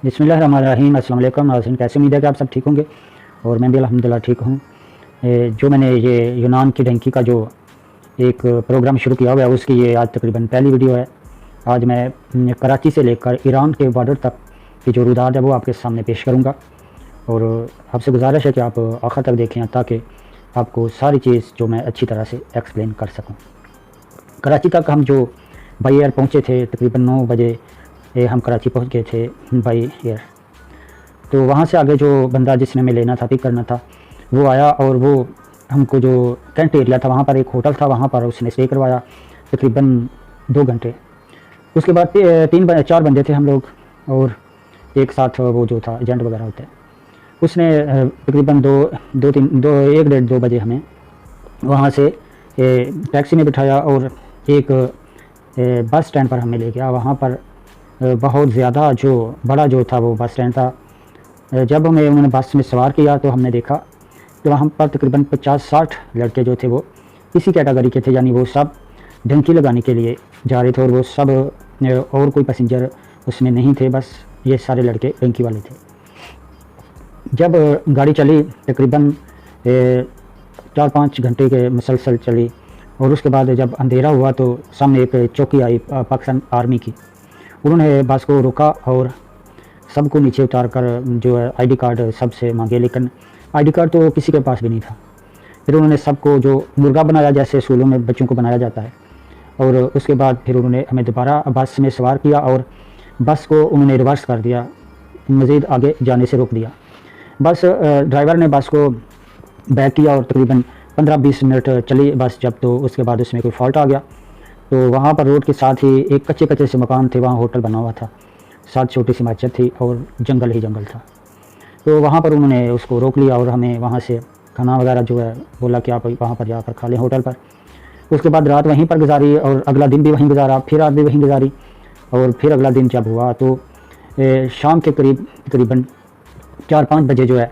बिस्मिल्लाहिर्रहमानिर्रहीम। अस्सलाम वालेकुम नाज़रीन, कैसे उम्मीद है कि आप सब ठीक होंगे और मैं भी अल्हम्दुलिल्लाह ठीक हूँ। जो मैंने ये यूनान की ढंकी का जो एक प्रोग्राम शुरू किया हुआ है उसकी ये आज तकरीबन पहली वीडियो है। आज मैं कराची से लेकर ईरान के बॉर्डर तक की जो रुदात है वो आपके सामने पेश करूँगा और आपसे गुजारिश है कि आप आखिर तक देखें ताकि आपको सारी चीज़ जो मैं अच्छी तरह से एक्सप्लेन कर सकूँ। कराची तक हम जो बाई एयर पहुँचे थे तकरीबन 9 बजे हम कराची पहुँच गए थे बाई एयर। तो वहाँ से आगे जो बंदा जिसने हमें लेना था, पिक करना था, वो आया और वो हमको जो कैंट एरिया था वहाँ पर एक होटल था, वहाँ पर उसने स्टे करवाया तकरीबन 2 घंटे। उसके बाद 4 बंदे थे हम लोग और एक साथ वो जो था एजेंट वगैरह होते हैं। उसने तकरीबन 1 बजे हमें वहाँ से टैक्सी में बिठाया और एक बस स्टैंड पर हमें ले गया। वहाँ पर बहुत ज़्यादा जो बड़ा जो था वो बस स्टैंड था। जब हमें उन्होंने बस में सवार किया तो हमने देखा कि वहाँ पर तकरीबन 50-60 लड़के जो थे वो इसी कैटेगरी के थे, यानी वो सब ढंकी लगाने के लिए जा रहे थे और वो सब और कोई पैसेंजर उसमें नहीं थे, बस ये सारे लड़के ढंकी वाले थे। जब गाड़ी चली तकरीबन 4-5 घंटे के मुसलसल चली और उसके बाद जब अंधेरा हुआ तो सामने एक चौकी आई पाकिस्तान आर्मी की। उन्होंने बस को रोका और सबको नीचे उतार कर जो है आईडी कार्ड सबसे मांगे, लेकिन आईडी कार्ड तो किसी के पास भी नहीं था। फिर उन्होंने सबको जो मुर्गा बनाया जैसे स्कूलों में बच्चों को बनाया जाता है, और उसके बाद फिर उन्होंने हमें दोबारा बस में सवार किया और बस को उन्होंने रिवर्स कर दिया, मज़ीद आगे जाने से रोक दिया। बस ड्राइवर ने बस को बैक किया और तकरीबन 15-20 मिनट चली बस जब, तो उसके बाद उसमें कोई फॉल्ट आ गया। तो वहाँ पर रोड के साथ ही एक कच्चे से मकान थे, वहाँ होटल बना हुआ था, साथ छोटी सी मस्जिद थी और जंगल ही जंगल था। तो वहाँ पर उन्होंने उसको रोक लिया और हमें वहाँ से खाना वगैरह जो है बोला कि आप वहाँ पर जाकर खा लें होटल पर। उसके बाद रात वहीं पर गुजारी और अगला दिन भी वहीं गुजारा, फिर रात भी वहीं गुजारी और फिर अगला दिन जब हुआ तो शाम के करीब तकरीबन 4-5 बजे जो है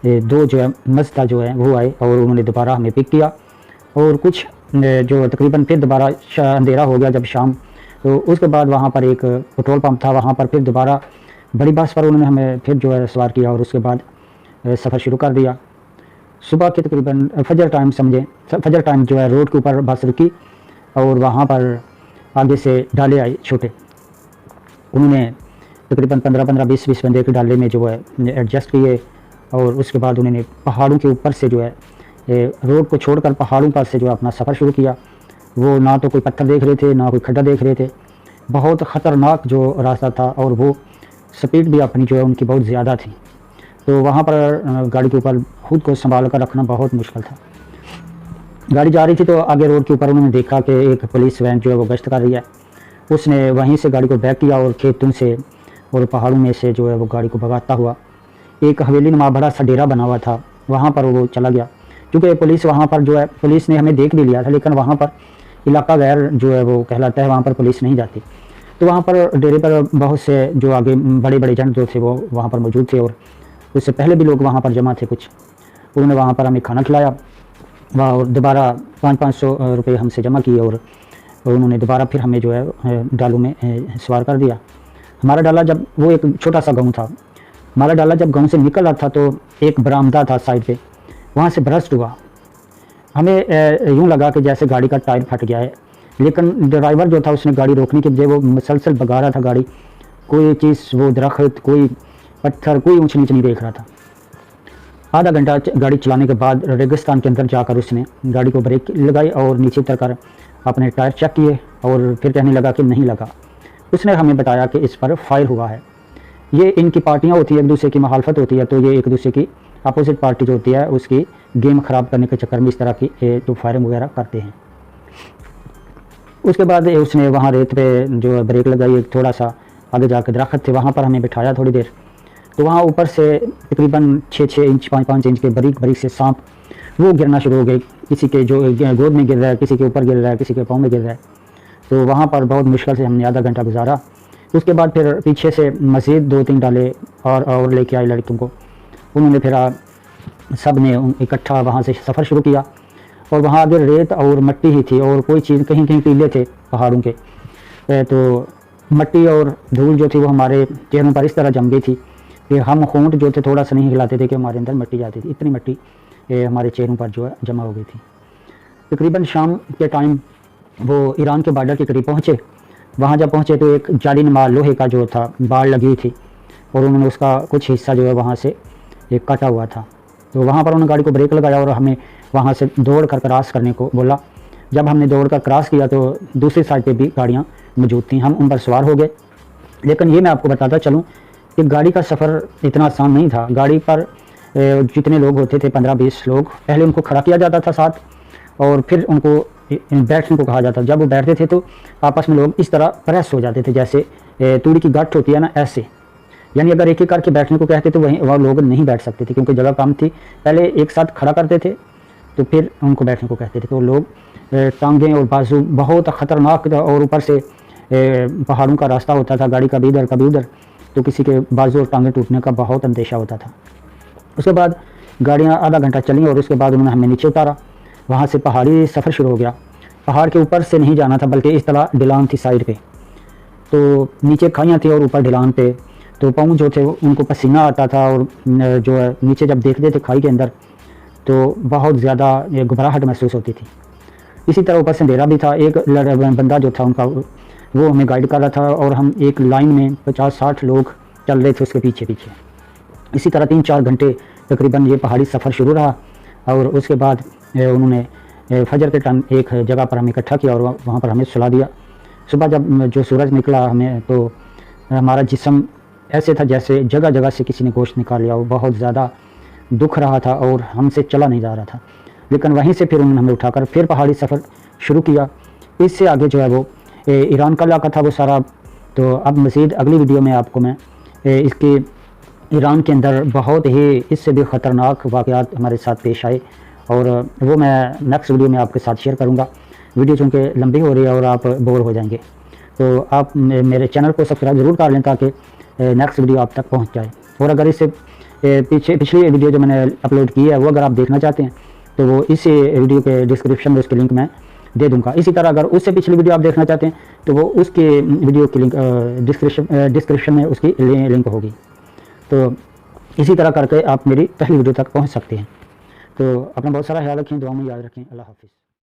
2 जो है मस्ता जो है वो आए और उन्होंने दोबारा हमें पिक किया और कुछ जो तकरीबन फिर दोबारा अंधेरा हो गया जब शाम। तो उसके बाद वहाँ पर एक पेट्रोल पंप था, वहाँ पर फिर दोबारा बड़ी बस पर उन्होंने हमें फिर जो है सवार किया और उसके बाद सफ़र शुरू कर दिया। सुबह के तकरीबन फजर टाइम समझें, फजर टाइम जो है रोड के ऊपर बस रुकी और वहाँ पर आगे से डाले आए छोटे। उन्होंने तकरीबन 15-20 बंदे के डाले में जो है एडजस्ट किए और उसके बाद उन्होंने पहाड़ों के ऊपर से जो है रोड को छोड़कर पहाड़ों पर से जो अपना सफ़र शुरू किया। वो ना तो कोई पत्थर देख रहे थे ना कोई खड्डा देख रहे थे, बहुत ख़तरनाक जो रास्ता था और वो स्पीड भी अपनी जो है उनकी बहुत ज़्यादा थी। तो वहाँ पर गाड़ी के ऊपर खुद को संभाल कर रखना बहुत मुश्किल था। गाड़ी जा रही थी तो आगे रोड के ऊपर उन्होंने देखा कि एक पुलिस वैन जो है वो गश्त कर रही है। उसने वहीं से गाड़ी को बैक किया और खेतों से और पहाड़ों में से जो है वो गाड़ी को भगाता हुआ एक हवेली नुमा बड़ा सा डेरा बना हुआ था, वहाँ पर वो चला गया। क्योंकि पुलिस वहाँ पर जो है, पुलिस ने हमें देख भी लिया था, लेकिन वहाँ पर इलाका गैर जो है वो कहलाता है, वहाँ पर पुलिस नहीं जाती। तो वहाँ पर डेरे पर बहुत से जो आगे बड़े बड़े एजेंट जो थे वो वहाँ पर मौजूद थे और उससे पहले भी लोग वहाँ पर जमा थे कुछ। उन्होंने वहाँ पर हमें खाना खिलाया वहाँ और दोबारा 500-500 रुपये हमसे जमा किए और उन्होंने दोबारा फिर हमें जो है डालों में सवार कर दिया। हमारा डाला जब, वो एक छोटा सा गाँव था, हमारा डाला जब गाँव से निकल रहा था तो एक बरामदा था साइड पे, वहाँ से ब्रस्ट हुआ। हमें यूँ लगा कि जैसे गाड़ी का टायर फट गया है, लेकिन ड्राइवर जो था उसने गाड़ी रोकने के बजाय वो मुसलसल भगा रहा था गाड़ी, कोई चीज़ वो दरख्त कोई पत्थर कोई ऊंच नीच नहीं देख रहा था। आधा घंटा गाड़ी चलाने के बाद रेगिस्तान के अंदर जाकर उसने गाड़ी को ब्रेक लगाई और नीचे उतर कर अपने टायर चेक किए और फिर कहने लगा कि नहीं लगा। उसने हमें बताया कि इस पर फायर हुआ है। ये इनकी पार्टियाँ होती है, एक दूसरे की मुखालफत होती है, तो ये एक दूसरे की अपोजिट पार्टी जो होती है उसकी गेम ख़राब करने के चक्कर में इस तरह की जो फायरिंग वगैरह करते हैं। उसके बाद उसने वहाँ रेत पे जो ब्रेक लगाई, थोड़ा सा आगे जाकर दरख्त थे वहाँ पर हमें बिठाया थोड़ी देर। तो वहाँ ऊपर से तकरीबन 6-6 इंच 5-5 इंच के बारीक बारीक से सांप वो गिरना शुरू हो गए, किसी के जो गोद में गिर रहा है, किसी के ऊपर गिर रहा है, किसी के पाँव में गिर रहा है। तो वहाँ पर बहुत मुश्किल से हमने आधा घंटा गुजारा। उसके बाद फिर पीछे से मज़ीद 2-3 डाले और लेके आए लड़कियों को। उन्होंने फिर सब ने इकट्ठा वहाँ से सफ़र शुरू किया और वहाँ आगे रेत और मिट्टी ही थी और कोई चीज़, कहीं कहीं टीले थे पहाड़ों के। तो मट्टी और धूल जो थी वो हमारे चेहरों पर इस तरह जम गई थी कि हम होंठ जो थे थोड़ा सा नहीं हिलाते थे कि हमारे अंदर मट्टी जाती थी, इतनी मट्टी हमारे चेहरों पर जो है जमा हो गई थी। तकरीबन शाम के टाइम वो ईरान के बॉर्डर के करीब पहुँचे। वहाँ जब पहुँचे तो एक जालीनुमा लोहे का जो था बाड़ लगी थी और उन्होंने उसका कुछ हिस्सा जो है वहाँ से एक कटा हुआ था। तो वहाँ पर उन्होंने गाड़ी को ब्रेक लगाया और हमें वहाँ से दौड़ कर क्रॉस करने को बोला। जब हमने दौड़ कर क्रॉस किया तो दूसरी साइड पे भी गाड़ियाँ मौजूद थी, हम उन पर सवार हो गए। लेकिन ये मैं आपको बताता चलूँ कि गाड़ी का सफ़र इतना आसान नहीं था। गाड़ी पर जितने लोग होते थे 15-20 लोग, पहले उनको खड़ा किया जाता था साथ और फिर उनको बैठने को कहा जाता। जब वो बैठते थे तो आपस में लोग इस तरह प्रेस हो जाते थे, जैसे तूड़ी की गठ होती है ना, ऐसे। यानी अगर एक एक करके बैठने को कहते तो वहीं वह लोग नहीं बैठ सकते थे क्योंकि जगह कम थी। पहले एक साथ खड़ा करते थे तो फिर उनको बैठने को कहते थे। तो लोग टांगें और बाजू बहुत ख़तरनाक और ऊपर से पहाड़ों का रास्ता होता था, गाड़ी कभी इधर कभी उधर, तो किसी के बाजू और टांगें टूटने का बहुत अंदेशा होता था। उसके बाद गाड़ियाँ आधा घंटा चली और उसके बाद उन्होंने हमें नीचे उतारा। वहाँ से पहाड़ी सफ़र शुरू हो गया। पहाड़ के ऊपर से नहीं जाना था बल्कि इस तरह ढलान थी साइड पे, तो नीचे खाइयाँ थी और ऊपर ढलान पे। तो पाँव जो थे उनको पसीना आता था और जो है नीचे जब देखते थे खाई के अंदर तो बहुत ज़्यादा घबराहट महसूस होती थी। इसी तरह ऊपर से अंधेरा भी था। एक बंदा जो था उनका वो हमें गाइड कर रहा था और हम एक लाइन में 50-60 लोग चल रहे थे उसके पीछे पीछे। इसी तरह 3-4 घंटे तकरीबन ये पहाड़ी सफ़र शुरू रहा और उसके बाद उन्होंने फजर के टाइम एक जगह पर हमें इकट्ठा किया और वहाँ पर हमें सुला दिया। सुबह जब जो सूरज निकला हमें तो हमारा जिस्म ऐसे था जैसे जगह जगह से किसी ने गोश्त निकाल लिया। वो बहुत ज़्यादा दुख रहा था और हमसे चला नहीं जा रहा था। लेकिन वहीं से फिर उन्होंने हमें उठाकर फिर पहाड़ी सफ़र शुरू किया। इससे आगे जो है वो ईरान का इलाका था वो सारा। तो अब मज़ीद अगली वीडियो में आपको मैं इसके ईरान के अंदर बहुत ही इससे भी ख़तरनाक वाक़यात हमारे साथ पेश आए और वो मैं नेक्स्ट वीडियो में आपके साथ शेयर करूँगा। वीडियो चूँकि लंबी हो रही है और आप बोर हो जाएंगे, तो आप मेरे चैनल को सब्सक्राइब ज़रूर कर लें ताकि नेक्स्ट वीडियो आप तक पहुँच जाए। और अगर इससे पिछली वीडियो जो मैंने अपलोड की है वो अगर आप देखना चाहते हैं तो वो इस वीडियो के डिस्क्रिप्शन में उसकी लिंक मैं दे दूंगा। इसी तरह अगर उससे पिछली वीडियो आप देखना चाहते हैं तो वो उसके वीडियो की लिंक डिस्क्रिप्शन में उसकी लिंक होगी। तो इसी तरह करके आप मेरी पहली वीडियो तक पहुंच सकते हैं। तो अपना बहुत सारा ख्याल रखें, दुआ में याद रखें। अल्लाह हाफिज़।